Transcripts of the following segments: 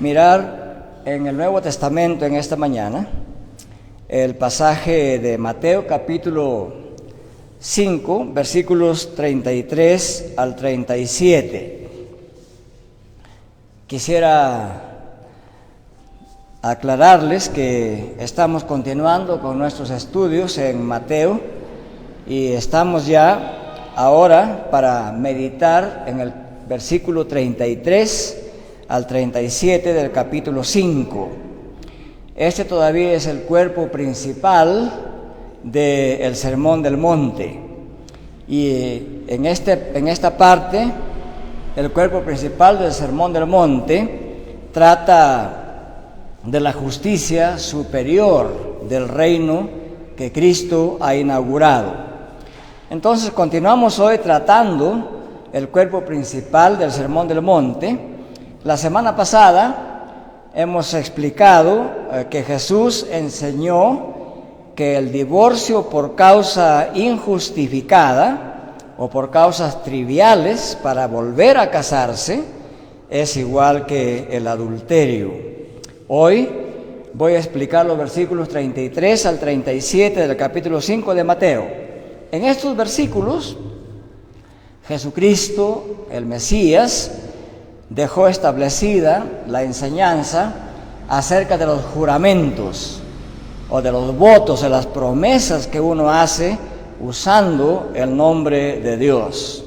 mirar en el Nuevo Testamento en esta mañana el pasaje de Mateo capítulo 5, versículos 33 al 37. Quisiera aclararles que estamos continuando con nuestros estudios en Mateo y estamos ya ahora para meditar en el versículo 33 al 37 del capítulo 5. Este todavía es el cuerpo principal del Sermón del Monte. Y en esta parte, el cuerpo principal del Sermón del Monte trata de la justicia superior del reino que Cristo ha inaugurado. Entonces continuamos hoy tratando el cuerpo principal del Sermón del Monte. La semana pasada hemos explicado que Jesús enseñó que el divorcio por causa injustificada o por causas triviales para volver a casarse es igual que el adulterio. Hoy voy a explicar los versículos 33 al 37 del capítulo 5 de Mateo. En estos versículos, Jesucristo, el Mesías, dejó establecida la enseñanza acerca de los juramentos o de los votos, de las promesas que uno hace usando el nombre de Dios.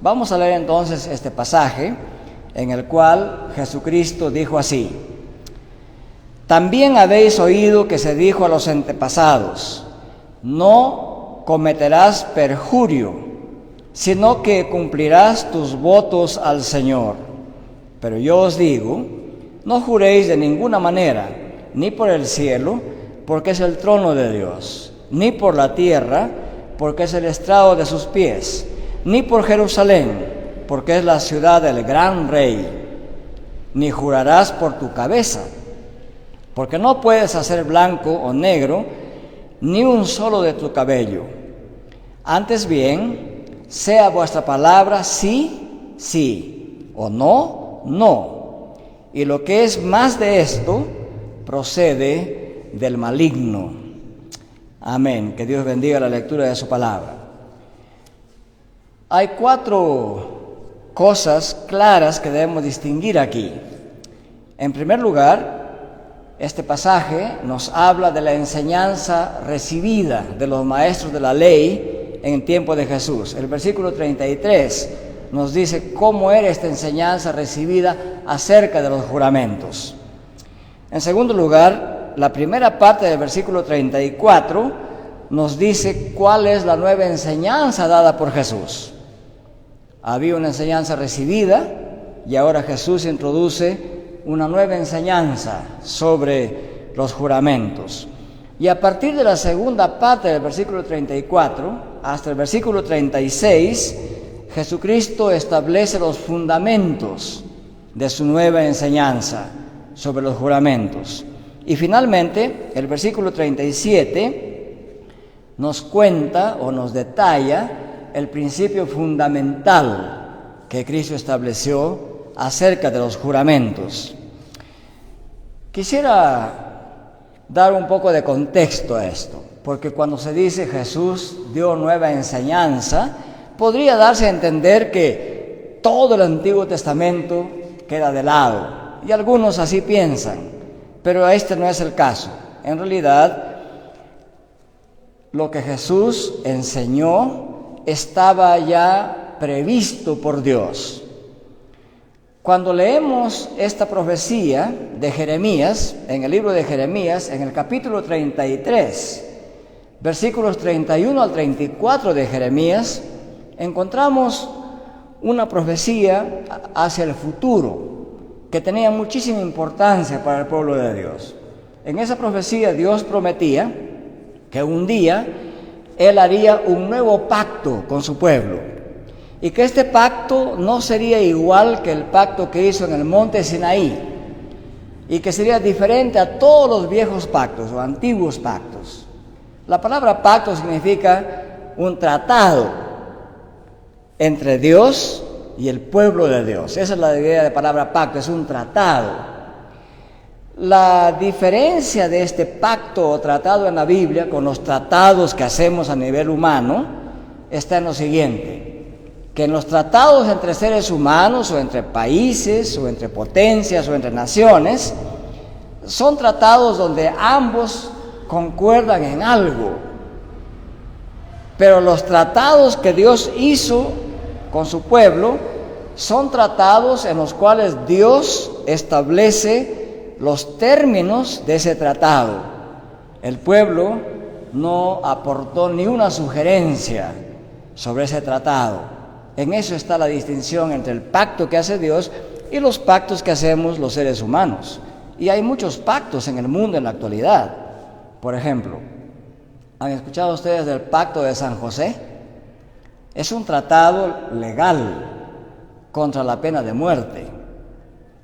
Vamos a leer entonces este pasaje en el cual Jesucristo dijo así: También habéis oído que se dijo a los antepasados: no cometerás perjurio, sino que cumplirás tus votos al Señor. Pero yo os digo, no juréis de ninguna manera, ni por el cielo, porque es el trono de Dios, ni por la tierra, porque es el estrado de sus pies, ni por Jerusalén, porque es la ciudad del gran rey, ni jurarás por tu cabeza, porque no puedes hacer blanco o negro ni un solo de tu cabello. Antes bien, sea vuestra palabra sí, sí, o no, no. Y lo que es más de esto, procede del maligno. Amén. Que Dios bendiga la lectura de su palabra. Hay 4 cosas claras que debemos distinguir aquí. En primer lugar, este pasaje nos habla de la enseñanza recibida de los maestros de la ley en el tiempo de Jesús. El versículo 33 nos dice cómo era esta enseñanza recibida acerca de los juramentos. En segundo lugar, la primera parte del versículo 34 nos dice cuál es la nueva enseñanza dada por Jesús. Había una enseñanza recibida y ahora Jesús introduce una nueva enseñanza sobre los juramentos. Y a partir de la segunda parte del versículo 34 hasta el versículo 36, Jesucristo establece los fundamentos de su nueva enseñanza sobre los juramentos. Y finalmente, el versículo 37 nos cuenta o nos detalla el principio fundamental que Cristo estableció acerca de los juramentos. Quisiera dar un poco de contexto a esto, porque cuando se dice Jesús dio nueva enseñanza, podría darse a entender que todo el Antiguo Testamento queda de lado, y algunos así piensan, pero este no es el caso. En realidad, lo que Jesús enseñó estaba ya previsto por Dios. Cuando leemos esta profecía de Jeremías, en el libro de Jeremías, en el capítulo 33, versículos 31 al 34 de Jeremías, encontramos una profecía hacia el futuro que tenía muchísima importancia para el pueblo de Dios. En esa profecía Dios prometía que un día Él haría un nuevo pacto con su pueblo, y que este pacto no sería igual que el pacto que hizo en el monte Sinaí, y que sería diferente a todos los viejos pactos o antiguos pactos. La palabra pacto significa un tratado entre Dios y el pueblo de Dios. Esa es la idea de palabra pacto, es un tratado. La diferencia de este pacto o tratado en la Biblia con los tratados que hacemos a nivel humano está en lo siguiente: que en los tratados entre seres humanos o entre países o entre potencias o entre naciones, son tratados donde ambos concuerdan en algo. Pero los tratados que Dios hizo con su pueblo son tratados en los cuales Dios establece los términos de ese tratado. El pueblo no aportó ni una sugerencia sobre ese tratado. En eso está la distinción entre el pacto que hace Dios y los pactos que hacemos los seres humanos. Y hay muchos pactos en el mundo en la actualidad. Por ejemplo, ¿han escuchado ustedes del Pacto de San José? Es un tratado legal contra la pena de muerte.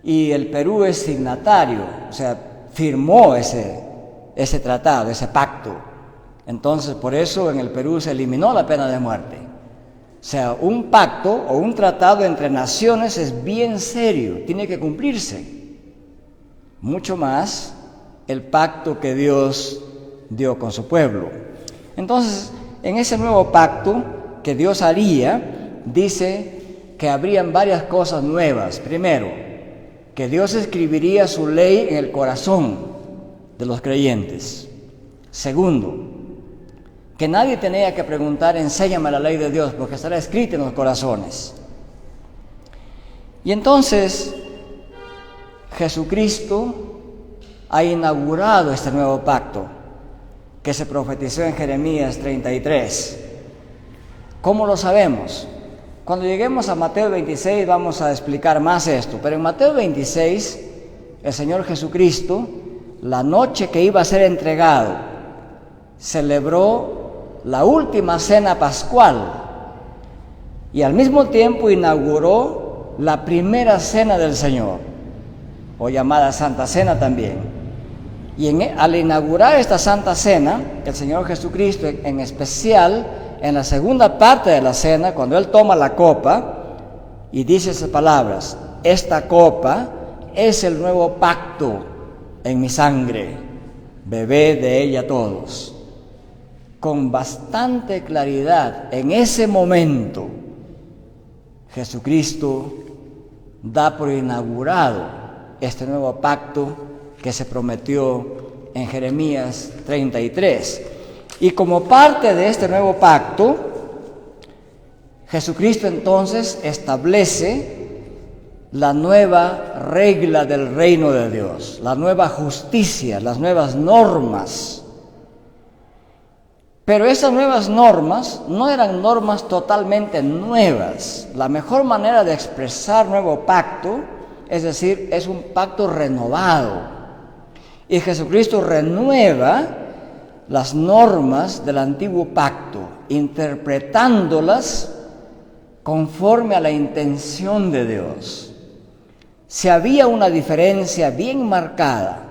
Y el Perú es signatario, o sea, firmó ese tratado, ese pacto. Entonces, por eso en el Perú se eliminó la pena de muerte. O sea, un pacto o un tratado entre naciones es bien serio, tiene que cumplirse. Mucho más el pacto que Dios dio con su pueblo. Entonces, en ese nuevo pacto que Dios haría, dice que habrían varias cosas nuevas. Primero, que Dios escribiría su ley en el corazón de los creyentes. Segundo, que nadie tenía que preguntar, enséñame la ley de Dios, porque estará escrita en los corazones. Y entonces, Jesucristo ha inaugurado este nuevo pacto que se profetizó en Jeremías 33. ¿Cómo lo sabemos? Cuando lleguemos a Mateo 26 vamos a explicar más esto, pero en Mateo 26 el Señor Jesucristo, la noche que iba a ser entregado, celebró la última cena pascual y al mismo tiempo inauguró la primera cena del Señor, o llamada Santa Cena también. Y al inaugurar esta Santa Cena, el Señor Jesucristo en especial, en la segunda parte de la cena, cuando Él toma la copa y dice esas palabras: esta copa es el nuevo pacto en mi sangre, bebed de ella todos. Con bastante claridad, en ese momento, Jesucristo da por inaugurado este nuevo pacto que se prometió en Jeremías 33. Y como parte de este nuevo pacto, Jesucristo entonces establece la nueva regla del reino de Dios, la nueva justicia, las nuevas normas. Pero esas nuevas normas no eran normas totalmente nuevas. La mejor manera de expresar nuevo pacto, es decir, es un pacto renovado. Y Jesucristo renueva las normas del antiguo pacto, interpretándolas conforme a la intención de Dios. Si había una diferencia bien marcada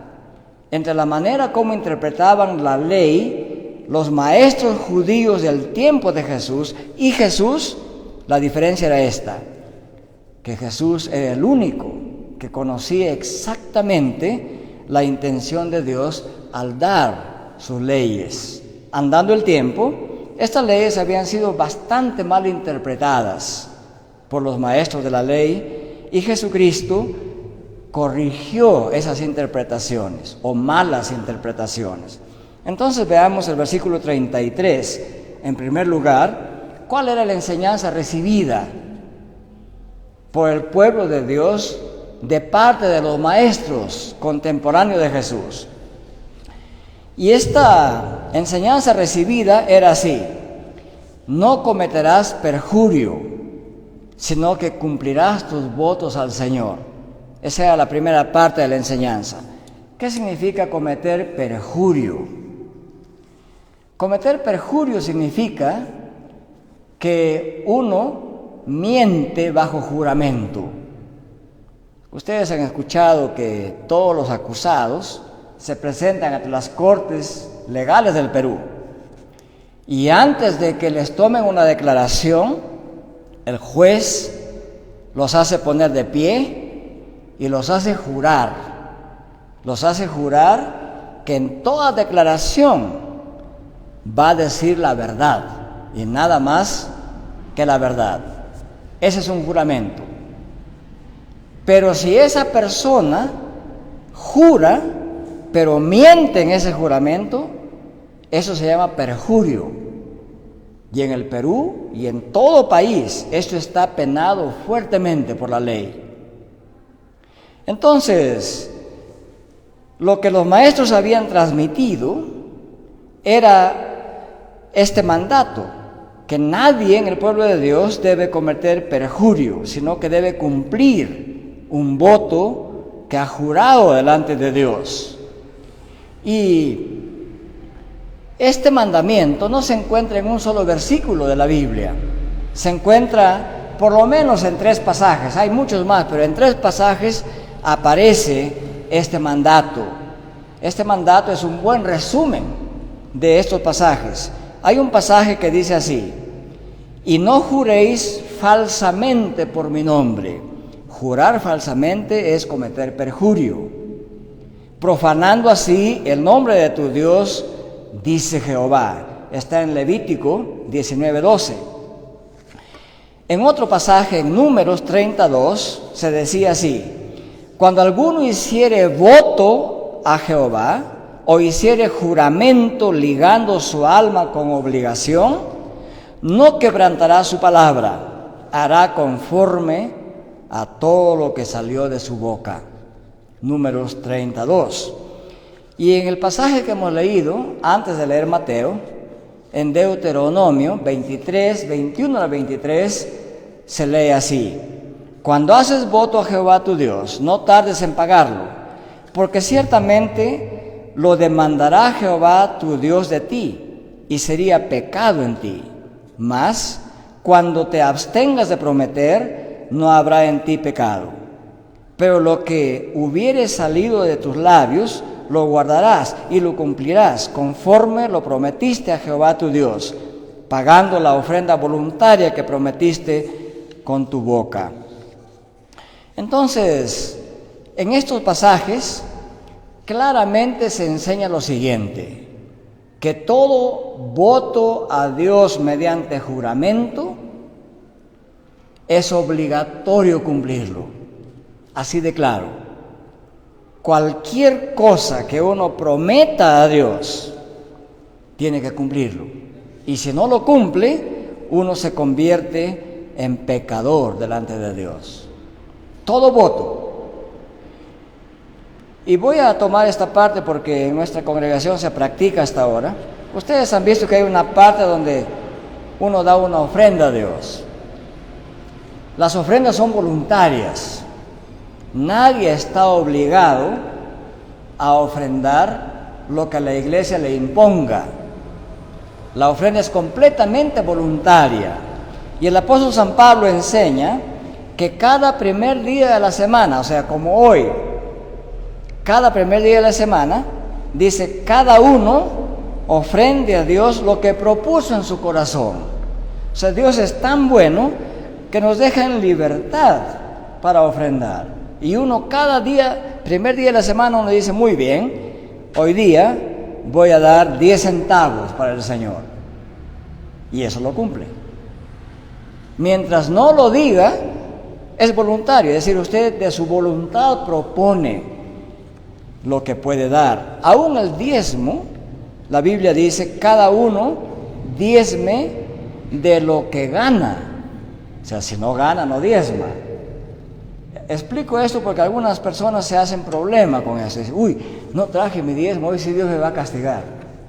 entre la manera como interpretaban la ley los maestros judíos del tiempo de Jesús y Jesús, la diferencia era esta: que Jesús era el único que conocía exactamente la intención de Dios al dar sus leyes. Andando el tiempo, estas leyes habían sido bastante mal interpretadas por los maestros de la ley y Jesucristo corrigió esas interpretaciones o malas interpretaciones. Entonces veamos el versículo 33. En primer lugar, ¿cuál era la enseñanza recibida por el pueblo de Dios de parte de los maestros contemporáneos de Jesús? Y esta enseñanza recibida era así: no cometerás perjurio, sino que cumplirás tus votos al Señor. Esa era la primera parte de la enseñanza. ¿Qué significa cometer perjurio? Cometer perjurio significa que uno miente bajo juramento. Ustedes han escuchado que todos los acusados se presentan ante las cortes legales del Perú y antes de que les tomen una declaración, el juez los hace poner de pie y los hace jurar Los hace jurar que en toda declaración va a decir la verdad y nada más que la verdad. Ese es un juramento. Pero si esa persona jura, pero miente en ese juramento, eso se llama perjurio. Y en el Perú y en todo país, esto está penado fuertemente por la ley. Entonces, lo que los maestros habían transmitido era este mandato, que nadie en el pueblo de Dios debe cometer perjurio, sino que debe cumplir un voto que ha jurado delante de Dios. Y este mandamiento no se encuentra en un solo versículo de la Biblia, se encuentra por lo menos en 3 pasajes, hay muchos más, pero en 3 pasajes aparece este mandato. Este mandato es un buen resumen de estos pasajes. Hay un pasaje que dice así: y no juréis falsamente por mi nombre. Jurar falsamente es cometer perjurio, profanando así el nombre de tu Dios, dice Jehová. Está en Levítico 19:12. En otro pasaje, en Números 32, se decía así: cuando alguno hiciere voto a Jehová, o hiciere juramento ligando su alma con obligación, no quebrantará su palabra, hará conforme a todo lo que salió de su boca. Números 32. Y en el pasaje que hemos leído, antes de leer Mateo, en Deuteronomio 23, 21 al 23, se lee así: cuando haces voto a Jehová tu Dios, no tardes en pagarlo, porque ciertamente lo demandará Jehová tu Dios de ti, y sería pecado en ti. Mas, cuando te abstengas de prometer, no habrá en ti pecado. Pero lo que hubiere salido de tus labios, lo guardarás y lo cumplirás, conforme lo prometiste a Jehová tu Dios, pagando la ofrenda voluntaria que prometiste con tu boca. Entonces, en estos pasajes claramente se enseña lo siguiente: que todo voto a Dios mediante juramento es obligatorio cumplirlo. Así de claro. Cualquier cosa que uno prometa a Dios, tiene que cumplirlo. Y si no lo cumple, uno se convierte en pecador delante de Dios. Todo voto. Y voy a tomar esta parte porque en nuestra congregación se practica hasta ahora. Ustedes han visto que hay una parte donde uno da una ofrenda a Dios. Las ofrendas son voluntarias. Nadie está obligado a ofrendar lo que la iglesia le imponga. La ofrenda es completamente voluntaria. Y el apóstol San Pablo enseña que cada primer día de la semana, o sea, como hoy, cada primer día de la semana, dice, cada uno ofrende a Dios lo que propuso en su corazón. O sea, Dios es tan bueno que nos deja en libertad para ofrendar. Y uno cada día, primer día de la semana, uno dice, muy bien, hoy día voy a dar 10 centavos para el Señor. Y eso lo cumple. Mientras no lo diga, es voluntario. Es decir, usted de su voluntad propone lo que puede dar. Aún el diezmo, la Biblia dice, cada uno diezme de lo que gana. O sea, si no gana, no diezma. Explico esto porque algunas personas se hacen problema con eso. Dicen, uy, no traje mi diezmo, hoy sí Dios me va a castigar.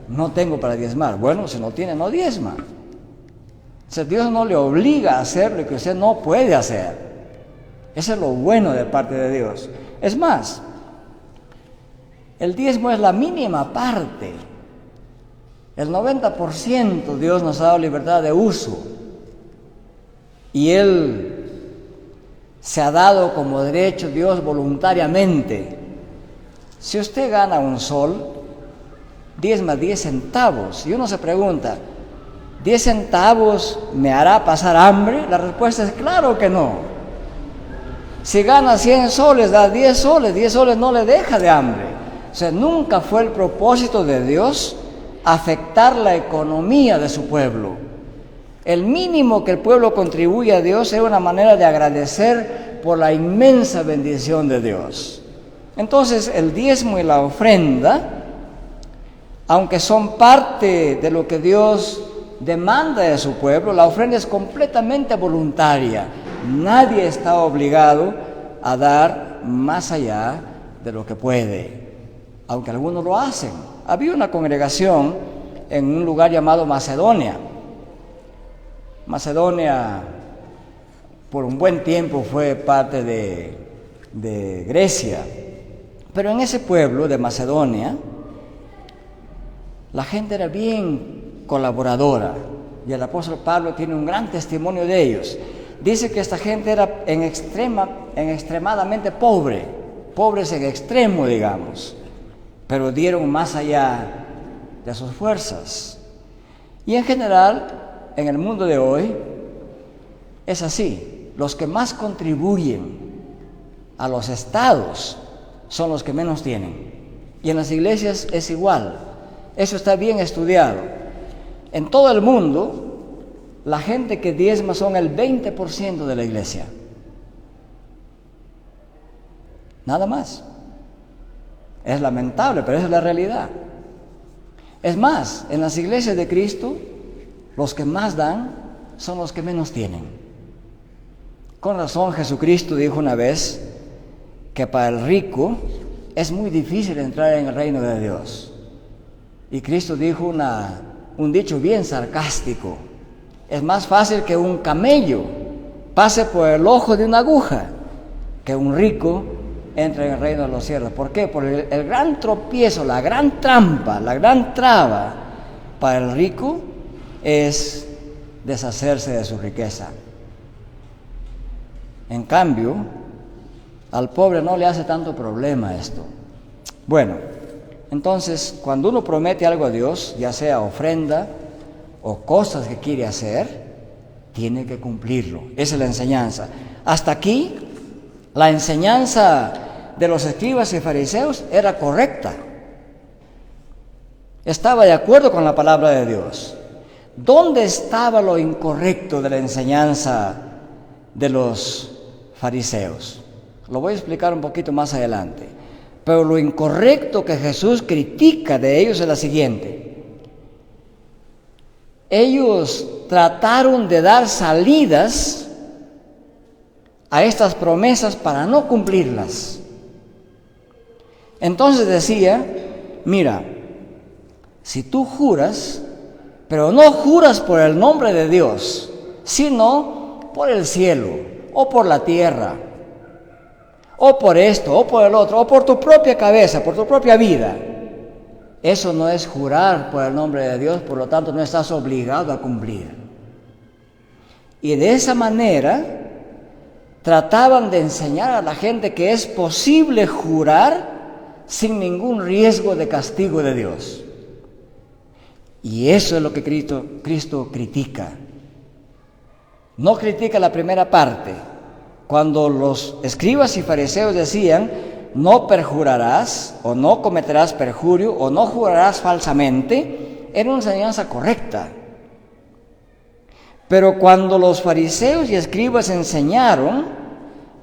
No tengo para diezmar. Bueno, si no tiene, no diezma. O sea, Dios no le obliga a hacer lo que usted no puede hacer. Eso es lo bueno de parte de Dios. Es más, el diezmo es la mínima parte. El 90% Dios nos ha dado libertad de uso. Y Él se ha dado como derecho Dios voluntariamente. Si usted gana un sol, diezma 10 centavos. Y uno se pregunta, ¿10 centavos me hará pasar hambre? La respuesta es claro que no. Si gana 100 soles, da 10 soles no le deja de hambre. O sea, nunca fue el propósito de Dios afectar la economía de su pueblo. El mínimo que el pueblo contribuye a Dios era una manera de agradecer por la inmensa bendición de Dios. Entonces, el diezmo y la ofrenda, aunque son parte de lo que Dios demanda de su pueblo, la ofrenda es completamente voluntaria. Nadie está obligado a dar más allá de lo que puede, aunque algunos lo hacen. Había una congregación en un lugar llamado Macedonia. Macedonia por un buen tiempo fue parte de Grecia, pero en ese pueblo de Macedonia la gente era bien colaboradora, y el apóstol Pablo tiene un gran testimonio de ellos. Dice que esta gente era extremadamente pobres en extremo, digamos, pero dieron más allá de sus fuerzas. Y en general, en el mundo de hoy, es así. Los que más contribuyen a los estados son los que menos tienen. Y en las iglesias es igual. Eso está bien estudiado. En todo el mundo, la gente que diezma son el 20% de la iglesia. Nada más. Es lamentable, pero esa es la realidad. Es más, en las iglesias de Cristo, los que más dan son los que menos tienen. Con razón, Jesucristo dijo una vez que para el rico es muy difícil entrar en el reino de Dios. Y Cristo dijo un dicho bien sarcástico: es más fácil que un camello pase por el ojo de una aguja que un rico entre en el reino de los cielos. ¿Por qué? Porque el gran tropiezo, la gran trampa, la gran traba para el rico es deshacerse de su riqueza. En cambio, al pobre no le hace tanto problema esto. Bueno, entonces, cuando uno promete algo a Dios, ya sea ofrenda o cosas que quiere hacer, tiene que cumplirlo. Esa es la enseñanza. Hasta aquí, la enseñanza de los escribas y fariseos era correcta. Estaba de acuerdo con la palabra de Dios. ¿Dónde estaba lo incorrecto de la enseñanza de los fariseos? Lo voy a explicar un poquito más adelante. Pero lo incorrecto que Jesús critica de ellos es la siguiente: ellos trataron de dar salidas a estas promesas para no cumplirlas. Entonces decía: mira, si tú juras, pero no juras por el nombre de Dios, sino por el cielo, o por la tierra, o por esto, o por el otro, o por tu propia cabeza, por tu propia vida, eso no es jurar por el nombre de Dios, por lo tanto no estás obligado a cumplir. Y de esa manera trataban de enseñar a la gente que es posible jurar sin ningún riesgo de castigo de Dios. Y eso es lo que Cristo critica. No critica la primera parte. Cuando los escribas y fariseos decían: no perjurarás, o no cometerás perjurio, o no jurarás falsamente, era una enseñanza correcta. Pero cuando los fariseos y escribas enseñaron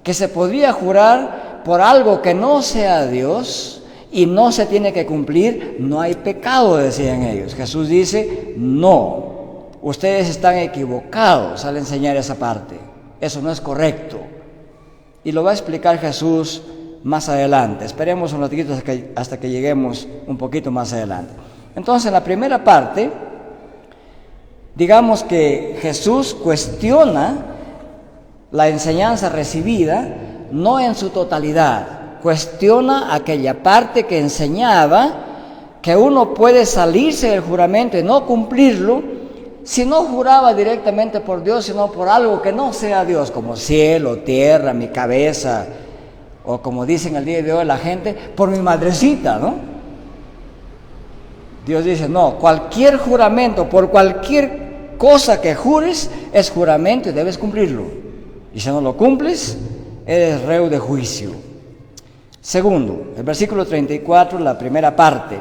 que se podía jurar por algo que no sea Dios y no se tiene que cumplir, no hay pecado, decían ellos. Jesús dice: no, ustedes están equivocados al enseñar esa parte. Eso no es correcto. Y lo va a explicar Jesús más adelante. Esperemos un ratito hasta que lleguemos un poquito más adelante. Entonces, en la primera parte, digamos que Jesús cuestiona la enseñanza recibida, no en su totalidad. Cuestiona aquella parte que enseñaba que uno puede salirse del juramento y no cumplirlo si no juraba directamente por Dios, sino por algo que no sea Dios, como cielo, tierra, mi cabeza, o como dicen el día de hoy la gente, por mi madrecita, ¿no? Dios dice: no, cualquier juramento, por cualquier cosa que jures, es juramento y debes cumplirlo. Y si no lo cumples, eres reo de juicio. Segundo, el versículo 34, la primera parte.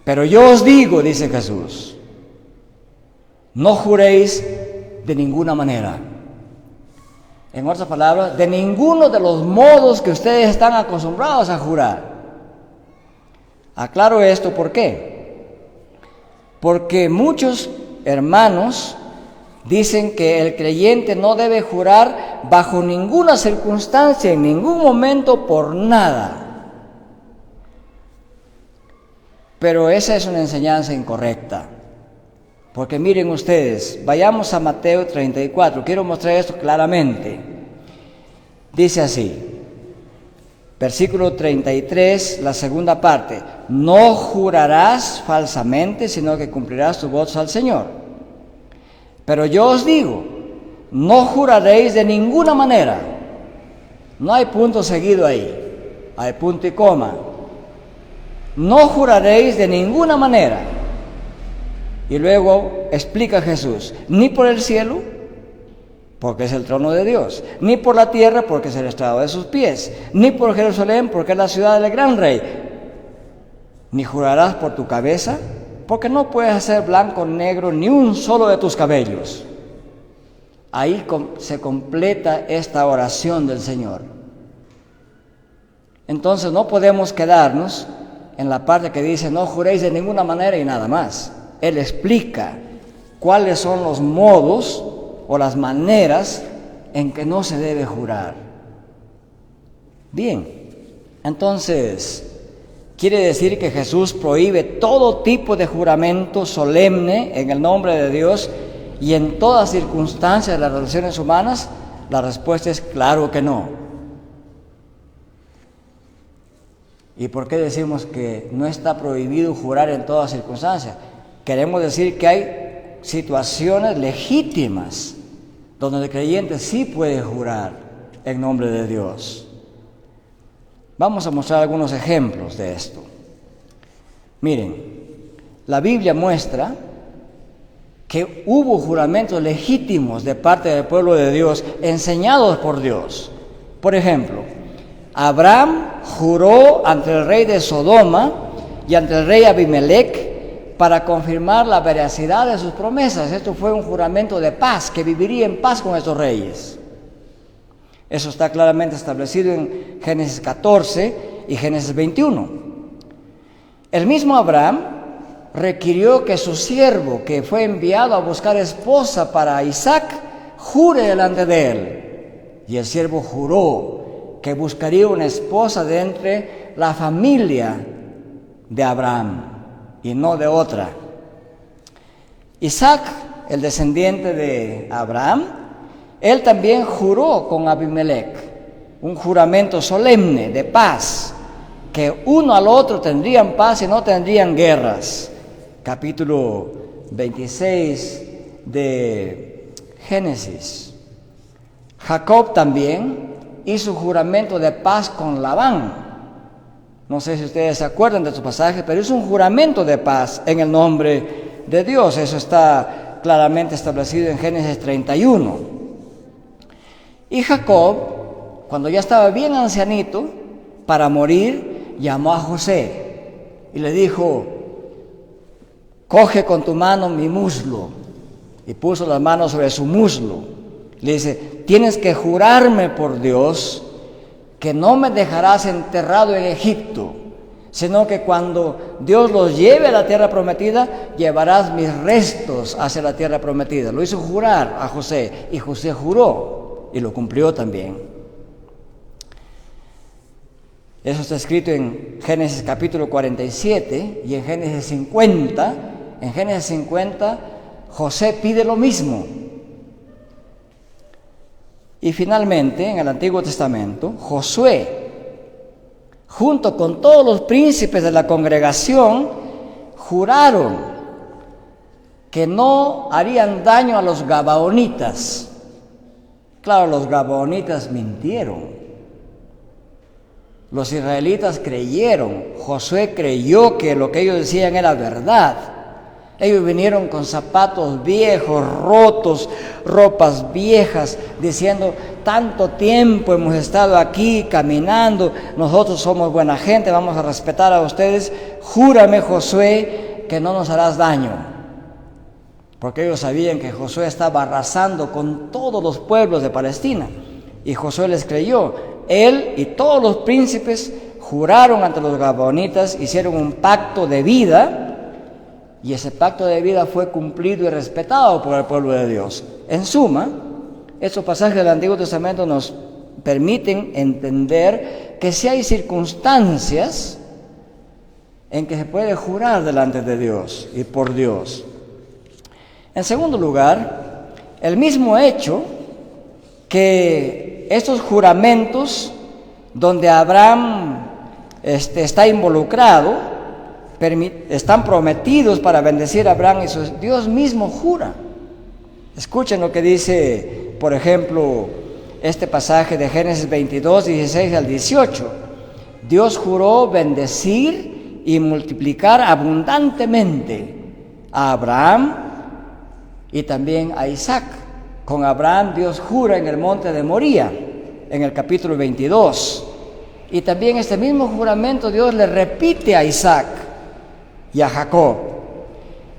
Pero yo os digo, dice Jesús, no juréis de ninguna manera. En otras palabras, de ninguno de los modos que ustedes están acostumbrados a jurar. Aclaro esto, ¿por qué? Porque muchos hermanos dicen que el creyente no debe jurar bajo ninguna circunstancia, en ningún momento, por nada. Pero esa es una enseñanza incorrecta. Porque miren ustedes, vayamos a Mateo 34, quiero mostrar esto claramente. Dice así, versículo 33, la segunda parte, no jurarás falsamente, sino que cumplirás tus votos al Señor. Pero yo os digo, no juraréis de ninguna manera. No hay punto seguido ahí, hay punto y coma. No juraréis de ninguna manera. Y luego explica Jesús, ni por el cielo, porque es el trono de Dios, ni por la tierra, porque es el estrado de sus pies, ni por Jerusalén, porque es la ciudad del gran rey, ni jurarás por tu cabeza, porque no puedes hacer blanco o negro ni un solo de tus cabellos. Ahí se completa esta oración del Señor. Entonces no podemos quedarnos en la parte que dice no juréis de ninguna manera y nada más. Él explica cuáles son los modos o las maneras en que no se debe jurar. Bien, entonces, quiere decir que Jesús prohíbe todo tipo de juramento solemne en el nombre de Dios y en todas circunstancias de las relaciones humanas. La respuesta es claro que no. ¿Y por qué decimos que no está prohibido jurar en todas circunstancias? Queremos decir que hay situaciones legítimas donde el creyente sí puede jurar en nombre de Dios. Vamos a mostrar algunos ejemplos de esto. Miren, la Biblia muestra que hubo juramentos legítimos de parte del pueblo de Dios, enseñados por Dios. Por ejemplo, Abraham juró ante el rey de Sodoma y ante el rey Abimelech para confirmar la veracidad de sus promesas. Esto fue un juramento de paz, que viviría en paz con estos reyes. Eso está claramente establecido en Génesis 14 y Génesis 21. El mismo Abraham requirió que su siervo, que fue enviado a buscar esposa para Isaac, jure delante de él. Y el siervo juró que buscaría una esposa de entre la familia de Abraham y no de otra. Isaac, el descendiente de Abraham, él también juró con Abimelech un juramento solemne de paz, que uno al otro tendrían paz y no tendrían guerras. Capítulo 26 de Génesis. Jacob también hizo juramento de paz con Labán. No sé si ustedes se acuerdan de su pasaje, pero es un juramento de paz en el nombre de Dios. Eso está claramente establecido en Génesis 31. Y Jacob, cuando ya estaba bien ancianito, para morir, llamó a José y le dijo: coge con tu mano mi muslo. Y puso las manos sobre su muslo. Le dice: tienes que jurarme por Dios que no me dejarás enterrado en Egipto, sino que cuando Dios los lleve a la tierra prometida, llevarás mis restos hacia la tierra prometida. Lo hizo jurar a José, y José juró, y lo cumplió también. Eso está escrito en Génesis capítulo 47 y en Génesis 50. En Génesis 50, José pide lo mismo. Y finalmente, en el Antiguo Testamento, Josué, junto con todos los príncipes de la congregación, juraron que no harían daño a los gabaonitas. Claro, los gabaonitas mintieron. Los israelitas creyeron. Josué creyó que lo que ellos decían era verdad. Ellos vinieron con zapatos viejos, rotos, ropas viejas, diciendo, tanto tiempo hemos estado aquí caminando, nosotros somos buena gente, vamos a respetar a ustedes. Júrame, Josué, que no nos harás daño. Porque ellos sabían que Josué estaba arrasando con todos los pueblos de Palestina. Y Josué les creyó. Él y todos los príncipes juraron ante los gabaonitas, hicieron un pacto de vida. Y ese pacto de vida fue cumplido y respetado por el pueblo de Dios. En suma, estos pasajes del Antiguo Testamento nos permiten entender que si hay circunstancias en que se puede jurar delante de Dios y por Dios. En segundo lugar, el mismo hecho que estos juramentos donde Abraham está involucrado, están prometidos para bendecir a Abraham y Dios mismo jura. Escuchen lo que dice, por ejemplo, este pasaje de Génesis 22, 16 al 18. Dios juró bendecir y multiplicar abundantemente a Abraham y también a Isaac. Con Abraham Dios jura en el monte de Moría, en el capítulo 22. Y también este mismo juramento Dios le repite a Isaac y a Jacob.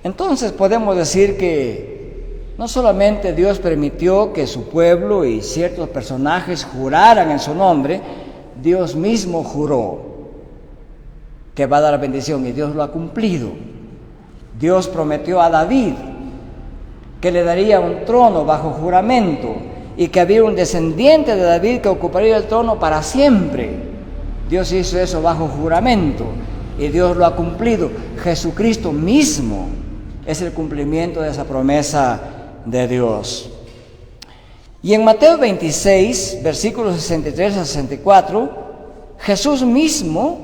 Entonces podemos decir que no solamente Dios permitió que su pueblo y ciertos personajes juraran en su nombre, Dios mismo juró que va a dar la bendición y Dios lo ha cumplido. Dios prometió a David que le daría un trono bajo juramento y que había un descendiente de David que ocuparía el trono para siempre. Dios hizo eso bajo juramento y Dios lo ha cumplido. Jesucristo mismo es el cumplimiento de esa promesa de Dios. Y en Mateo 26, versículos 63 a 64, Jesús mismo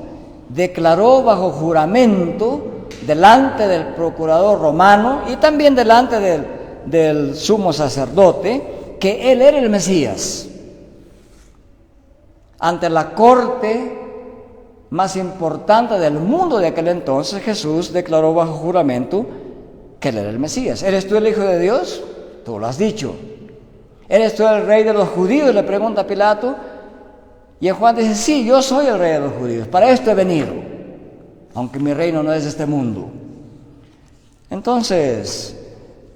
declaró bajo juramento delante del procurador romano y también delante del sumo sacerdote que Él era el Mesías. Ante la corte más importante del mundo de aquel entonces, Jesús declaró bajo juramento que Él era el Mesías. ¿Eres tú el Hijo de Dios? Tú lo has dicho. ¿Eres tú el Rey de los judíos? Le pregunta a Pilato. Y Juan dice, sí, yo soy el Rey de los judíos. Para esto he venido, aunque mi reino no es de este mundo. Entonces,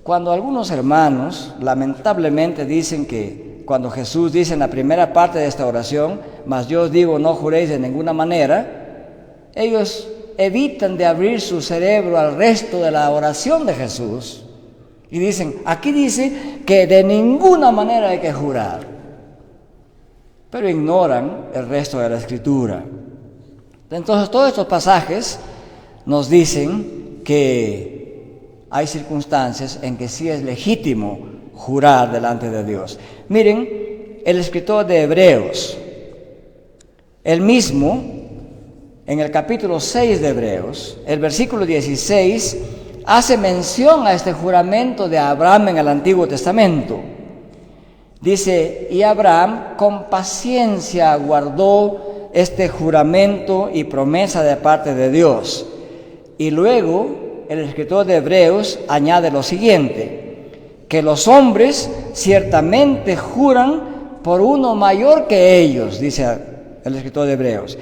cuando algunos hermanos lamentablemente dicen que cuando Jesús dice en la primera parte de esta oración, mas yo os digo, no juréis de ninguna manera, ellos evitan de abrir su cerebro al resto de la oración de Jesús y dicen, aquí dice que de ninguna manera hay que jurar, pero ignoran el resto de la Escritura. Entonces todos estos pasajes nos dicen que hay circunstancias en que sí es legítimo jurar delante de Dios. Miren, el escritor de Hebreos, él mismo, en el capítulo 6 de Hebreos, el versículo 16, hace mención a este juramento de Abraham en el Antiguo Testamento. Dice, y Abraham con paciencia guardó este juramento y promesa de parte de Dios. Y luego, el escritor de Hebreos añade lo siguiente, que los hombres ciertamente juran por uno mayor que ellos, dice el escritor de Hebreos,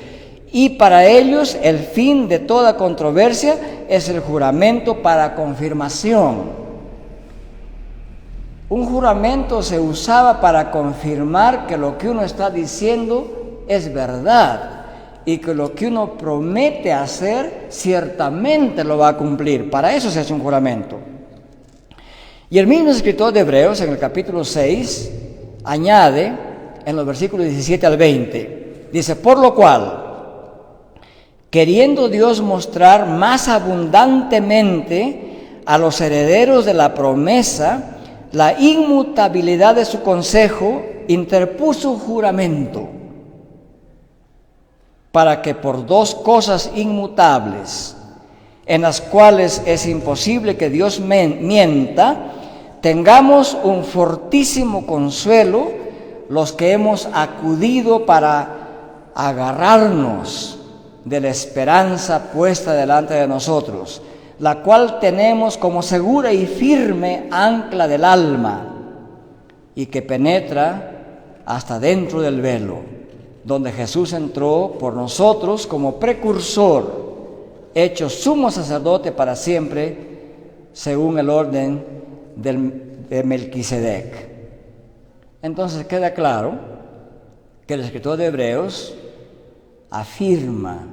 y para ellos el fin de toda controversia es el juramento para confirmación. Un juramento se usaba para confirmar que lo que uno está diciendo es verdad y que lo que uno promete hacer ciertamente lo va a cumplir. Para eso se hace un juramento. Y el mismo escritor de Hebreos, en el capítulo 6, añade en los versículos 17 al 20, dice, por lo cual, queriendo Dios mostrar más abundantemente a los herederos de la promesa la inmutabilidad de su consejo, interpuso juramento, para que por dos cosas inmutables, en las cuales es imposible que Dios mienta, tengamos un fortísimo consuelo los que hemos acudido para agarrarnos de la esperanza puesta delante de nosotros, la cual tenemos como segura y firme ancla del alma, y que penetra hasta dentro del velo, donde Jesús entró por nosotros como precursor, hecho sumo sacerdote para siempre, según el orden de Melquisedec. Entonces queda claro que el escritor de Hebreos afirma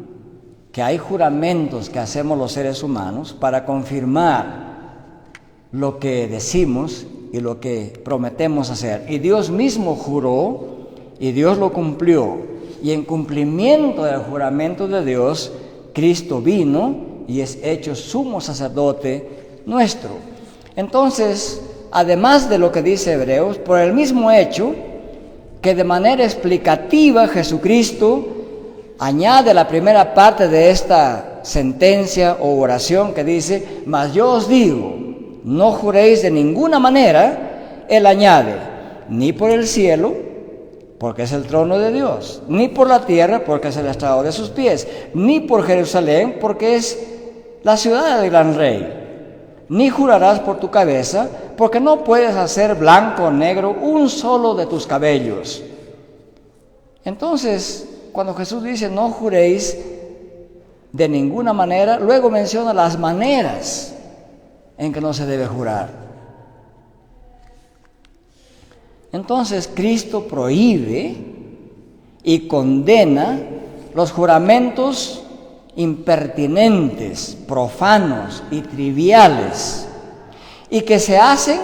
que hay juramentos que hacemos los seres humanos para confirmar lo que decimos y lo que prometemos hacer. Y Dios mismo juró y Dios lo cumplió. Y en cumplimiento del juramento de Dios, Cristo vino y es hecho sumo sacerdote nuestro. Entonces, además de lo que dice Hebreos, por el mismo hecho que de manera explicativa Jesucristo añade la primera parte de esta sentencia o oración que dice: mas yo os digo, no juréis de ninguna manera. Él añade: ni por el cielo, porque es el trono de Dios, ni por la tierra, porque es el estrado de sus pies, ni por Jerusalén, porque es la ciudad del gran rey. Ni jurarás por tu cabeza, porque no puedes hacer blanco o negro un solo de tus cabellos. Entonces, cuando Jesús dice no juréis de ninguna manera, luego menciona las maneras en que no se debe jurar. Entonces, Cristo prohíbe y condena los juramentos impertinentes, profanos y triviales, y que se hacen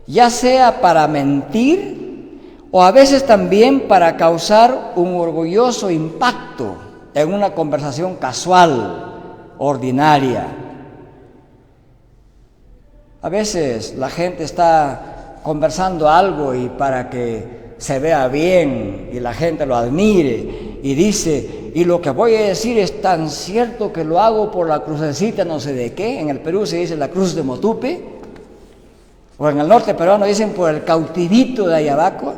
ya sea para mentir o a veces también para causar un orgulloso impacto en una conversación casual, ordinaria. A veces la gente está conversando algo y para que se vea bien y la gente lo admire y dice: y lo que voy a decir es tan cierto que lo hago por la crucecita no sé de qué. En el Perú se dice la cruz de Motupe, o en el norte peruano dicen por el cautivito de Ayabacoa.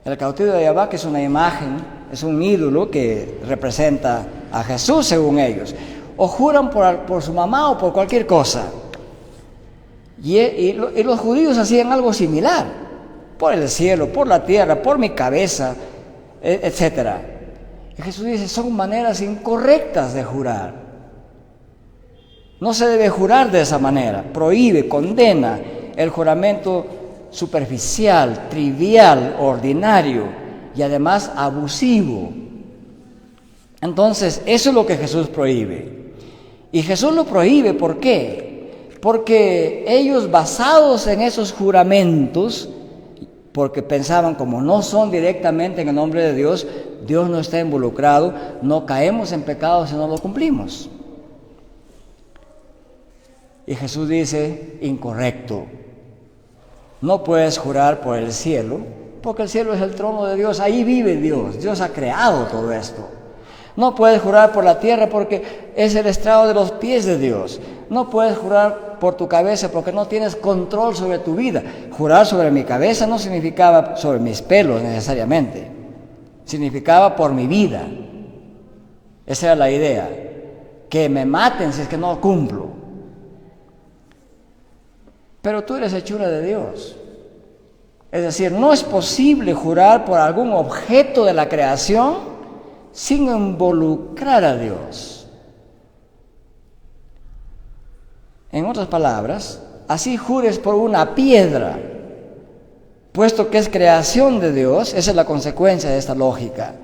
El cautivo de Ayabacoa es una imagen, es un ídolo que representa a Jesús según ellos. O juran por su mamá o por cualquier cosa. Y los judíos hacían algo similar: por el cielo, por la tierra, por mi cabeza, etc. Y Jesús dice: son maneras incorrectas de jurar. No se debe jurar de esa manera. Prohíbe, condena el juramento superficial, trivial, ordinario y además abusivo. Entonces, eso es lo que Jesús prohíbe. Y Jesús lo prohíbe, ¿por qué? Porque ellos, basados en esos juramentos, porque pensaban, como no son directamente en el nombre de Dios, Dios no está involucrado, no caemos en pecado si no lo cumplimos. Y Jesús dice: incorrecto. No puedes jurar por el cielo, porque el cielo es el trono de Dios, ahí vive Dios, Dios ha creado todo esto. No puedes jurar por la tierra porque es el estrado de los pies de Dios. No puedes jurar por tu cabeza porque no tienes control sobre tu vida. Jurar sobre mi cabeza no significaba sobre mis pelos necesariamente. Significaba por mi vida. Esa era la idea. Que me maten si es que no cumplo. Pero tú eres hechura de Dios. Es decir, no es posible jurar por algún objeto de la creación sin involucrar a Dios. En otras palabras, así jures por una piedra, puesto que es creación de Dios. Esa es la consecuencia de esta lógica.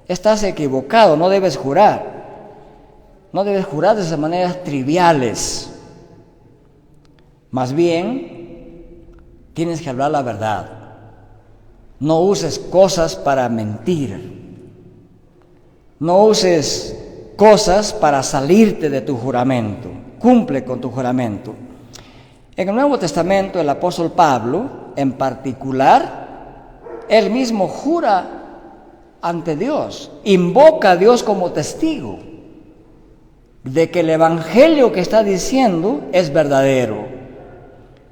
Estás equivocado, no debes jurar. No debes jurar de esas maneras triviales. Más bien, tienes que hablar la verdad. No uses cosas para mentir. No uses cosas para salirte de tu juramento. Cumple con tu juramento. En el Nuevo Testamento, el apóstol Pablo, en particular, él mismo jura ante Dios, invoca a Dios como testigo de que el evangelio que está diciendo es verdadero.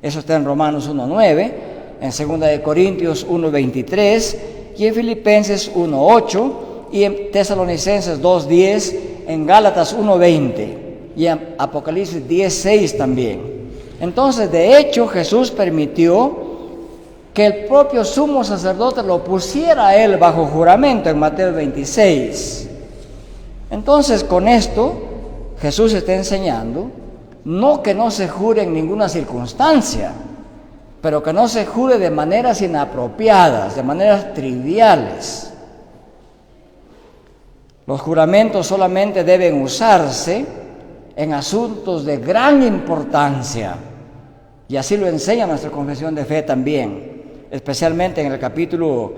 Eso está en Romanos 1:9, en 2 Corintios 1:23 y en Filipenses 1:8 y en Tesalonicenses 2:10, en Gálatas 1:20. y en Apocalipsis 10:6 también. Entonces, de hecho, Jesús permitió que el propio sumo sacerdote lo pusiera a él bajo juramento en Mateo 26. Entonces, con esto, Jesús está enseñando, no que no se jure en ninguna circunstancia, pero que no se jure de maneras inapropiadas, de maneras triviales. Los juramentos solamente deben usarse en asuntos de gran importancia, y así lo enseña nuestra confesión de fe también, especialmente en el capítulo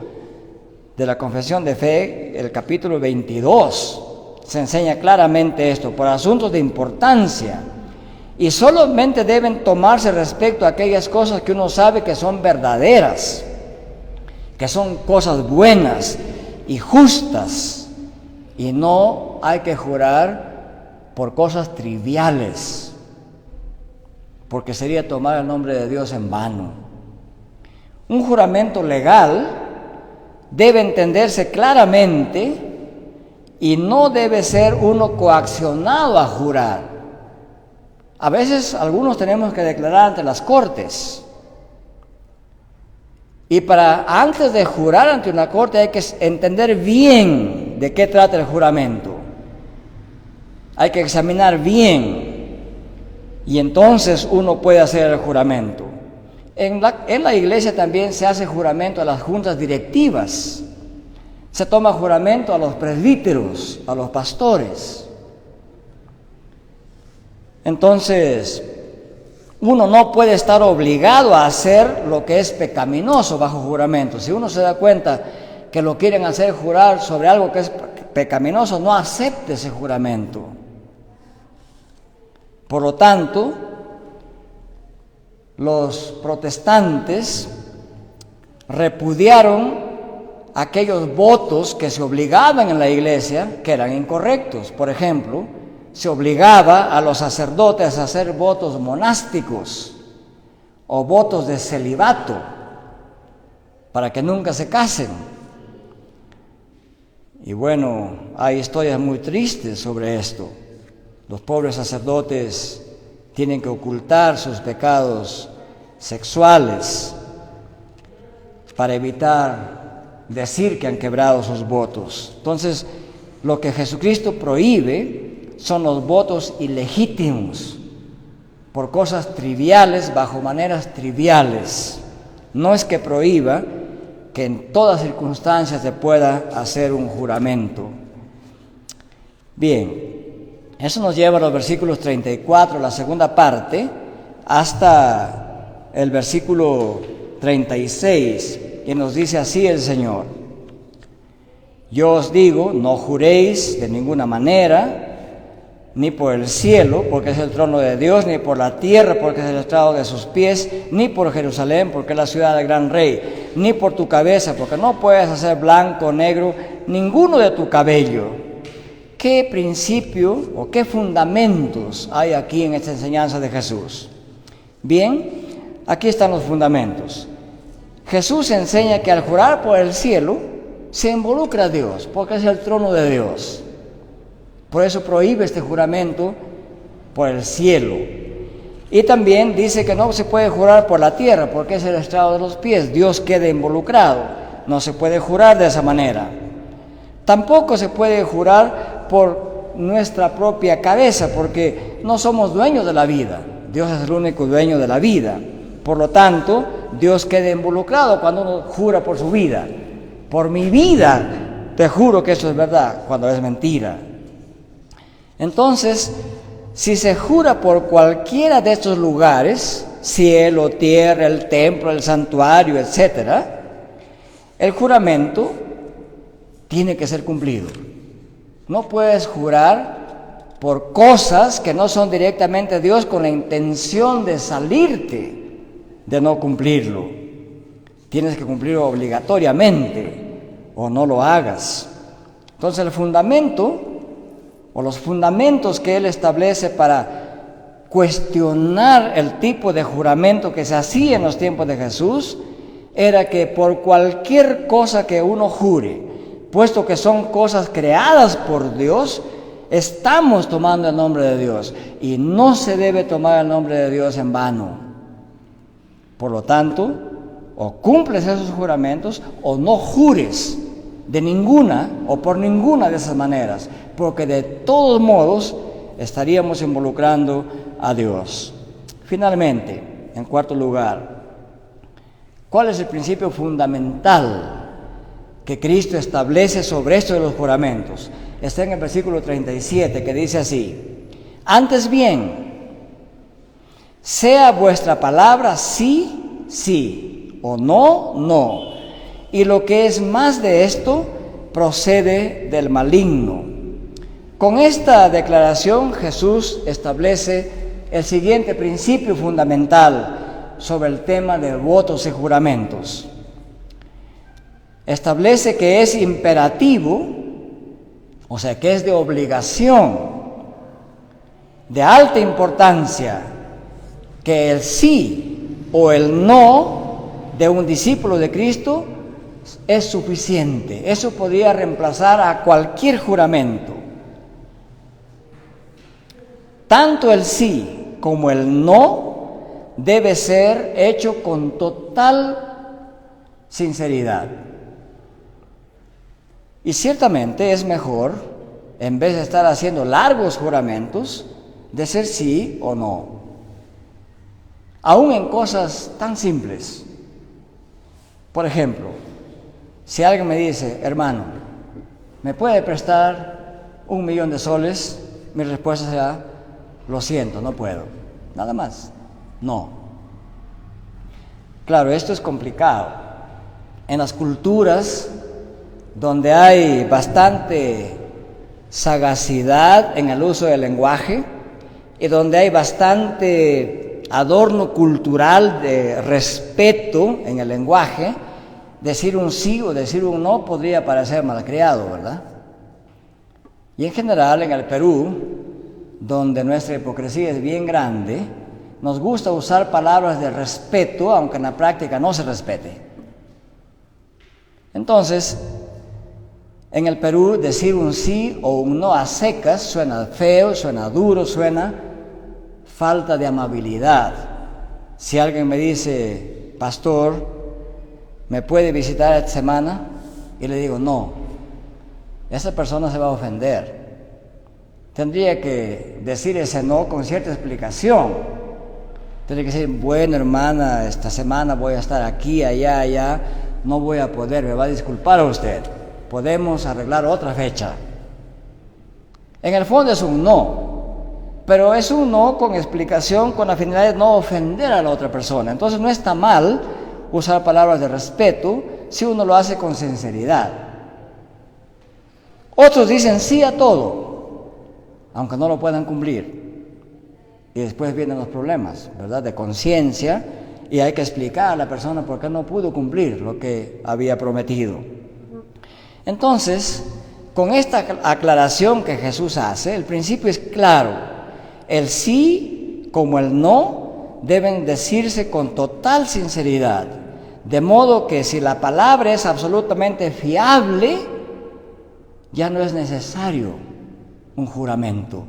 de la confesión de fe, el capítulo 22, se enseña claramente esto, por asuntos de importancia, y solamente deben tomarse respecto a aquellas cosas que uno sabe que son verdaderas, que son cosas buenas y justas, y no hay que jurar por cosas triviales, porque sería tomar el nombre de Dios en vano. Un juramento legal debe entenderse claramente y no debe ser uno coaccionado a jurar. A veces algunos tenemos que declarar ante las cortes, y antes de jurar ante una corte hay que entender bien de qué trata el juramento. Hay que examinar bien, y entonces uno puede hacer el juramento. En la iglesia también se hace juramento a las juntas directivas, se toma juramento a los presbíteros, a los pastores. Entonces, uno no puede estar obligado a hacer lo que es pecaminoso bajo juramento. Si uno se da cuenta que lo quieren hacer jurar sobre algo que es pecaminoso, no acepte ese juramento. Por lo tanto, los protestantes repudiaron aquellos votos que se obligaban en la iglesia, que eran incorrectos. Por ejemplo, se obligaba a los sacerdotes a hacer votos monásticos o votos de celibato para que nunca se casen. Y bueno, hay historias muy tristes sobre esto. Los pobres sacerdotes tienen que ocultar sus pecados sexuales para evitar decir que han quebrado sus votos. Entonces, lo que Jesucristo prohíbe son los votos ilegítimos, por cosas triviales, bajo maneras triviales. No es que prohíba que en todas circunstancias se pueda hacer un juramento. Bien, eso nos lleva a los versículos 34, la segunda parte, hasta el versículo 36, que nos dice así el Señor: yo os digo, no juréis de ninguna manera, ni por el cielo, porque es el trono de Dios, ni por la tierra, porque es el estrado de sus pies, ni por Jerusalén, porque es la ciudad del gran rey, ni por tu cabeza, porque no puedes hacer blanco o negro ninguno de tu cabello. ¿Qué principio o qué fundamentos hay aquí en esta enseñanza de Jesús? Bien, aquí están los fundamentos. Jesús enseña que al jurar por el cielo se involucra a Dios, porque es el trono de Dios. Por eso prohíbe este juramento por el cielo. Y también dice que no se puede jurar por la tierra, porque es el estrado de los pies. Dios queda involucrado. No se puede jurar de esa manera. Tampoco se puede jurar por nuestra propia cabeza, porque no somos dueños de la vida. Dios es el único dueño de la vida. Por lo tanto, Dios queda involucrado cuando uno jura por su vida. Por mi vida te juro que eso es verdad, cuando es mentira. Entonces, si se jura por cualquiera de estos lugares, cielo, tierra, el templo, el santuario, etc., el juramento tiene que ser cumplido. No puedes jurar por cosas que no son directamente Dios con la intención de salirte de no cumplirlo. Tienes que cumplirlo obligatoriamente o no lo hagas. Entonces el fundamento o los fundamentos que él establece para cuestionar el tipo de juramento que se hacía en los tiempos de Jesús era que por cualquier cosa que uno jure, puesto que son cosas creadas por Dios, estamos tomando el nombre de Dios y no se debe tomar el nombre de Dios en vano. Por lo tanto, o cumples esos juramentos o no jures de ninguna o por ninguna de esas maneras, porque de todos modos estaríamos involucrando a Dios. Finalmente, en cuarto lugar, ¿cuál es el principio fundamental que Cristo establece sobre esto de los juramentos? Está en el versículo 37, que dice así: antes bien, sea vuestra palabra sí, sí, o no, no. Y lo que es más de esto, procede del maligno. Con esta declaración, Jesús establece el siguiente principio fundamental sobre el tema de votos y juramentos. Establece que es imperativo, o sea, que es de obligación, de alta importancia, que el sí o el no de un discípulo de Cristo es suficiente. Eso podría reemplazar a cualquier juramento. Tanto el sí como el no debe ser hecho con total sinceridad. Y ciertamente es mejor, en vez de estar haciendo largos juramentos, decir sí o no. Aún en cosas tan simples. Por ejemplo, si alguien me dice: hermano, ¿me puede prestar 1.000.000 de soles? Mi respuesta será: lo siento, no puedo. Nada más. No. Claro, esto es complicado. En las culturas donde hay bastante sagacidad en el uso del lenguaje y donde hay bastante adorno cultural de respeto en el lenguaje, decir un sí o decir un no podría parecer malcriado, ¿verdad? Y en general en el Perú, donde nuestra hipocresía es bien grande, nos gusta usar palabras de respeto, aunque en la práctica no se respete. Entonces, en el Perú, decir un sí o un no a secas suena feo, suena duro, suena falta de amabilidad. Si alguien me dice: pastor, ¿me puede visitar esta semana? Y le digo: no, esa persona se va a ofender. Tendría que decir ese no con cierta explicación. Tendría que decir: bueno, hermana, esta semana voy a estar aquí, allá, allá, no voy a poder, me va a disculpar a usted. Podemos arreglar otra fecha. En el fondo es un no, pero es un no con explicación, con la finalidad de no ofender a la otra persona. Entonces no está mal usar palabras de respeto si uno lo hace con sinceridad. Otros dicen sí a todo, aunque no lo puedan cumplir. Y después vienen los problemas, ¿verdad?, de conciencia, y hay que explicar a la persona por qué no pudo cumplir lo que había prometido. Entonces, con esta aclaración que Jesús hace, el principio es claro. El sí como el no deben decirse con total sinceridad, de modo que si la palabra es absolutamente fiable, ya no es necesario un juramento.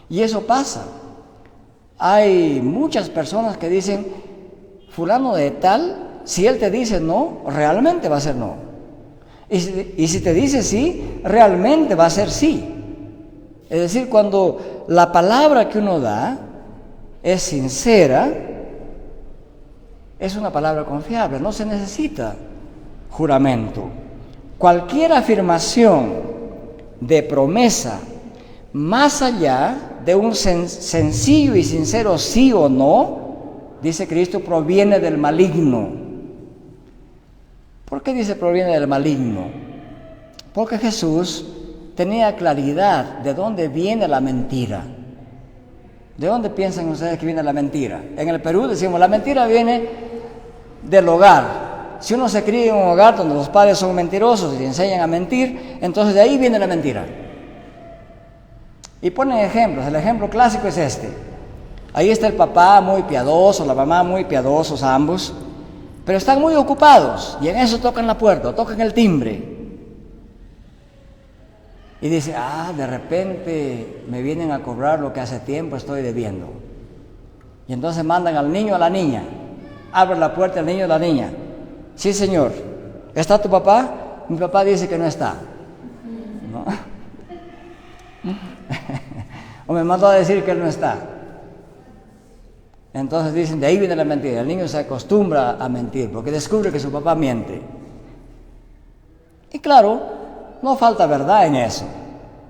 Y eso pasa. Hay muchas personas que dicen: fulano de tal, si él te dice no, realmente va a ser no. Y si te dice sí, realmente va a ser sí. Es decir, cuando la palabra que uno da es sincera, es una palabra confiable, no se necesita juramento. Cualquier afirmación de promesa más allá de un sencillo y sincero sí o no, dice Cristo, proviene del maligno. ¿Por qué dice proviene del maligno? Porque Jesús tenía claridad de dónde viene la mentira. ¿De dónde piensan ustedes que viene la mentira? En el Perú decimos: la mentira viene del hogar. Si uno se cría en un hogar donde los padres son mentirosos y enseñan a mentir, entonces de ahí viene la mentira. Y ponen ejemplos. El ejemplo clásico es este. Ahí está el papá muy piadoso, la mamá muy piadosos ambos, pero están muy ocupados y en eso tocan la puerta, tocan el timbre. Y dice, de repente me vienen a cobrar lo que hace tiempo estoy debiendo. Y entonces mandan al niño o a la niña. Abre la puerta al niño o a la niña. Sí, señor. ¿Está tu papá? Mi papá dice que no está. ¿No? O me mandó a decir que él no está. Entonces dicen, de ahí viene la mentira. El niño se acostumbra a mentir porque descubre que su papá miente. Y claro, no falta verdad en eso.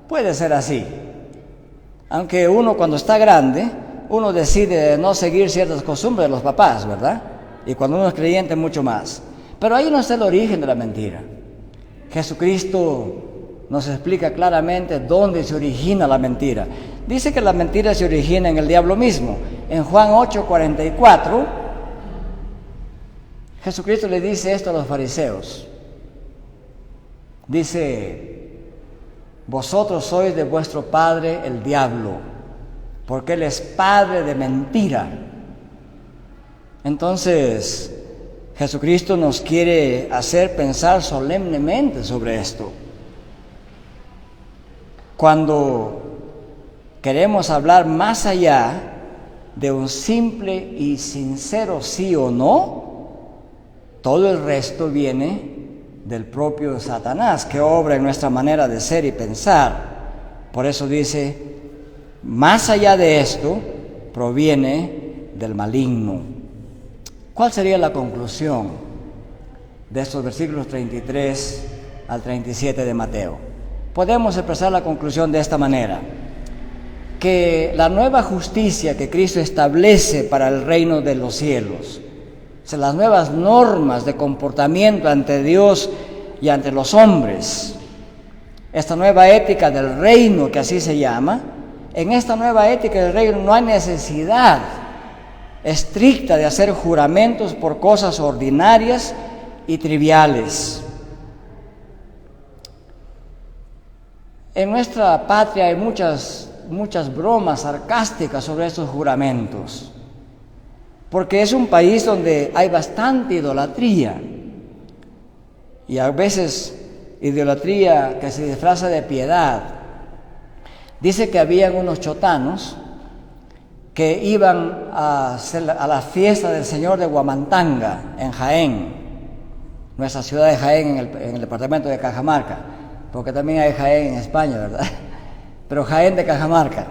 Puede ser así. Aunque uno cuando está grande, uno decide no seguir ciertas costumbres de los papás, ¿verdad? Y cuando uno es creyente, mucho más. Pero ahí no está el origen de la mentira. Jesucristo nos explica claramente dónde se origina la mentira. Dice que la mentira se origina en el diablo mismo. En Juan 8:44, Jesucristo le dice esto a los fariseos. Dice, vosotros sois de vuestro padre el diablo, porque él es padre de mentira. Entonces, Jesucristo nos quiere hacer pensar solemnemente sobre esto. Cuando queremos hablar más allá de un simple y sincero sí o no, todo el resto viene del propio Satanás, que obra en nuestra manera de ser y pensar. Por eso dice, más allá de esto, proviene del maligno. ¿Cuál sería la conclusión de estos versículos 33 al 37 de Mateo? Podemos expresar la conclusión de esta manera: que la nueva justicia que Cristo establece para el reino de los cielos, o sea, las nuevas normas de comportamiento ante Dios y ante los hombres, esta nueva ética del reino, que así se llama, en esta nueva ética del reino no hay necesidad estricta de hacer juramentos por cosas ordinarias y triviales. En nuestra patria hay muchas bromas sarcásticas sobre estos juramentos, porque es un país donde hay bastante idolatría, y a veces idolatría que se disfraza de piedad. Dice que habían unos chotanos que iban a la fiesta del Señor de Huamantanga en Jaén, nuestra ciudad de Jaén en el departamento de Cajamarca, porque también hay Jaén en España, ¿verdad? Pero Jaén de Cajamarca.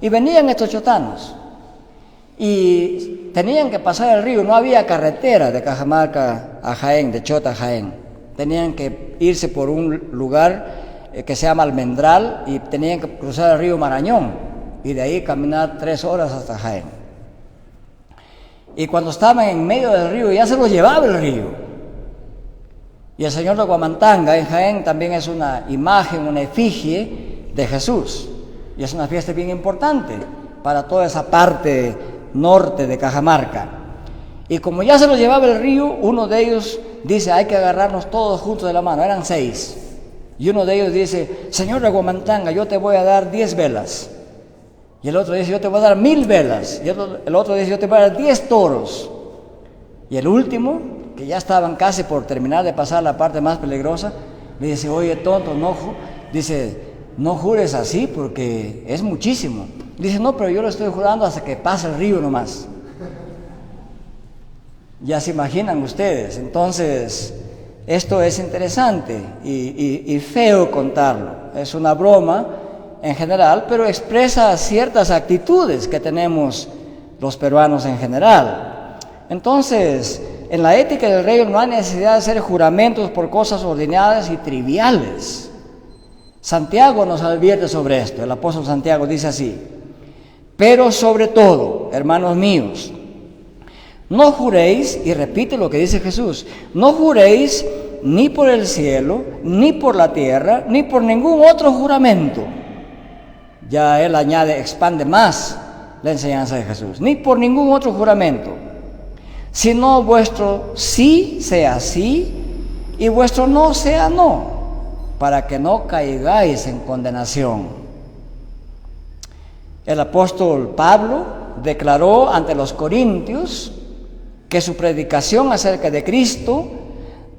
Y venían estos chotanos y tenían que pasar el río. No había carretera de Cajamarca a Jaén, de Chota a Jaén. Tenían que irse por un lugar que se llama Almendral y tenían que cruzar el río Marañón y de ahí caminar 3 horas hasta Jaén. Y cuando estaban en medio del río ya se los llevaba el río. Y el Señor de Huamantanga en Jaén también es una imagen, una efigie de Jesús, y es una fiesta bien importante para toda esa parte norte de Cajamarca. Y como ya se los llevaba el río, uno de ellos dice, hay que agarrarnos todos juntos de la mano. Eran 6, y uno de ellos dice, Señor de Huamantanga, yo te voy a dar 10 velas, y el otro dice, yo te voy a dar 1000 velas, y el otro dice, yo te voy a dar 10 toros, y el último, que ya estaban casi por terminar de pasar la parte más peligrosa, le dice, oye tonto, no jures así porque es muchísimo. Dice, no, pero yo lo estoy jurando hasta que pase el río nomás. Ya se imaginan ustedes. Entonces, esto es interesante y feo contarlo. Es una broma en general, pero expresa ciertas actitudes que tenemos los peruanos en general. Entonces, en la ética del reino no hay necesidad de hacer juramentos por cosas ordinarias y triviales. Santiago nos advierte sobre esto. El apóstol Santiago dice así: pero sobre todo, hermanos míos, no juréis, y repite lo que dice Jesús, no juréis ni por el cielo, ni por la tierra, ni por ningún otro juramento. Ya él añade, expande más la enseñanza de Jesús. Ni por ningún otro juramento, sino vuestro sí sea sí y vuestro no sea no, para que no caigáis en condenación. El apóstol Pablo declaró ante los corintios que su predicación acerca de Cristo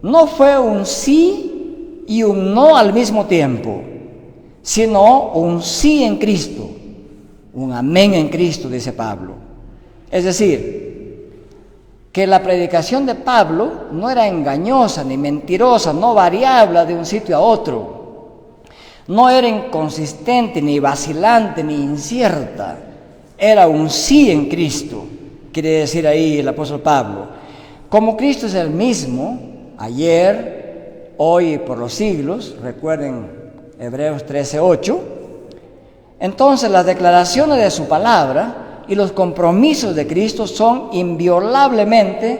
no fue un sí y un no al mismo tiempo, sino un sí en Cristo, un amén en Cristo, dice Pablo. Es decir, que la predicación de Pablo no era engañosa ni mentirosa, no variable de un sitio a otro, no era inconsistente ni vacilante ni incierta, era un sí en Cristo, quiere decir ahí el apóstol Pablo. Como Cristo es el mismo, ayer, hoy y por los siglos, recuerden Hebreos 13:8, entonces las declaraciones de su palabra y los compromisos de Cristo son inviolablemente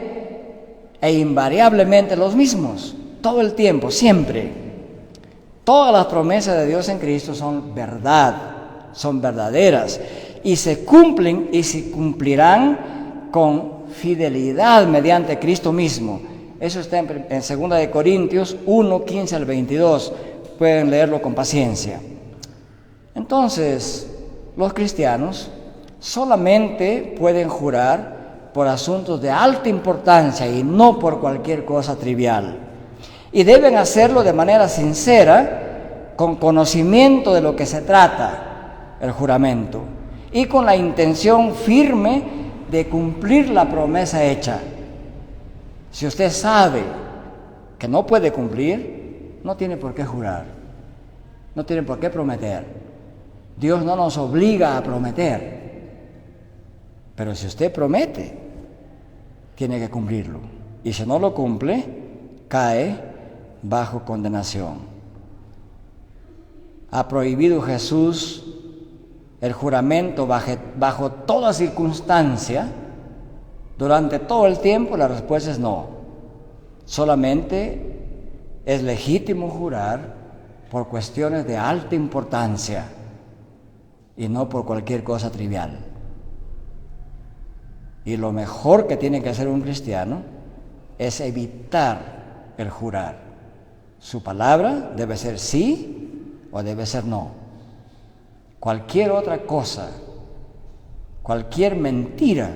e invariablemente los mismos, todo el tiempo, siempre. Todas las promesas de Dios en Cristo son verdad, son verdaderas y se cumplen y se cumplirán con fidelidad mediante Cristo mismo. Eso está en 2 de Corintios 1:15 al 22. Pueden leerlo con paciencia. Entonces, los cristianos solamente pueden jurar por asuntos de alta importancia y no por cualquier cosa trivial. Y deben hacerlo de manera sincera, con conocimiento de lo que se trata el juramento y con la intención firme de cumplir la promesa hecha. Si usted sabe que no puede cumplir, no tiene por qué jurar, no tiene por qué prometer. Dios no nos obliga a prometer, pero si usted promete, tiene que cumplirlo. Y si no lo cumple, cae bajo condenación. ¿Ha prohibido Jesús el juramento bajo toda circunstancia durante todo el tiempo? La respuesta es no. Solamente es legítimo jurar por cuestiones de alta importancia y no por cualquier cosa trivial. Y lo mejor que tiene que hacer un cristiano es evitar el jurar. Su palabra debe ser sí o debe ser no. Cualquier otra cosa, cualquier mentira,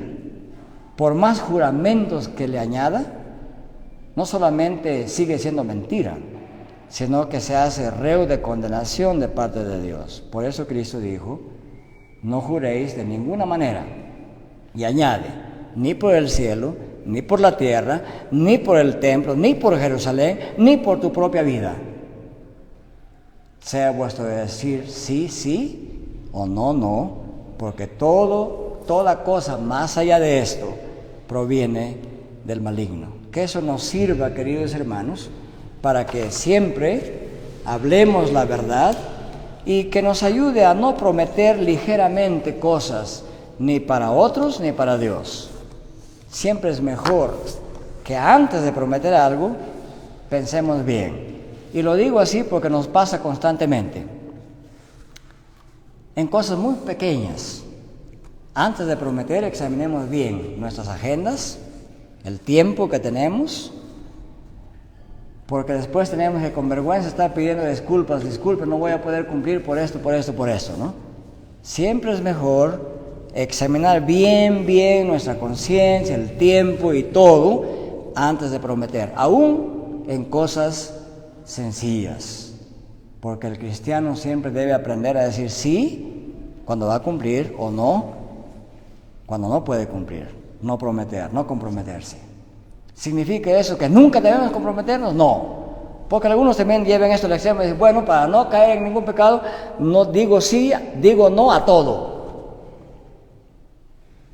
por más juramentos que le añada, no solamente sigue siendo mentira, sino que se hace reo de condenación de parte de Dios. Por eso Cristo dijo, no juréis de ninguna manera. Y añade, ni por el cielo, ni por la tierra, ni por el templo, ni por Jerusalén, ni por tu propia vida. Sea vuestro decir sí, sí, o no, no, porque toda cosa más allá de esto proviene del maligno. Que eso nos sirva, queridos hermanos, para que siempre hablemos la verdad y que nos ayude a no prometer ligeramente cosas, ni para otros ni para Dios. Siempre es mejor que antes de prometer algo, pensemos bien. Y lo digo así porque nos pasa constantemente. En cosas muy pequeñas, antes de prometer, examinemos bien nuestras agendas, el tiempo que tenemos, porque después tenemos que con vergüenza estar pidiendo disculpas, no voy a poder cumplir por esto, ¿no? Siempre es mejor examinar bien nuestra conciencia, el tiempo y todo antes de prometer, aún en cosas sencillas, porque el cristiano siempre debe aprender a decir sí cuando va a cumplir o no cuando no puede cumplir, no prometer, no comprometerse. ¿Significa eso que nunca debemos comprometernos? No, porque algunos también llevan esto al extremo y dicen, bueno, para no caer en ningún pecado, no digo sí, digo no a todo.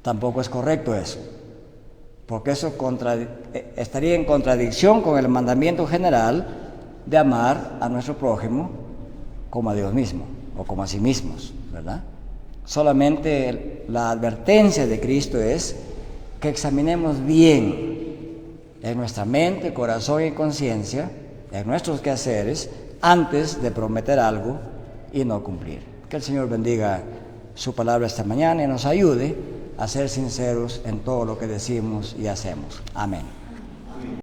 Tampoco es correcto eso, porque eso estaría en contradicción con el mandamiento general de amar a nuestro prójimo como a Dios mismo o como a sí mismos, ¿verdad? Solamente la advertencia de Cristo es que examinemos bien en nuestra mente, corazón y conciencia, en nuestros quehaceres, antes de prometer algo y no cumplir. Que el Señor bendiga su palabra esta mañana y nos ayude a ser sinceros en todo lo que decimos y hacemos. Amén.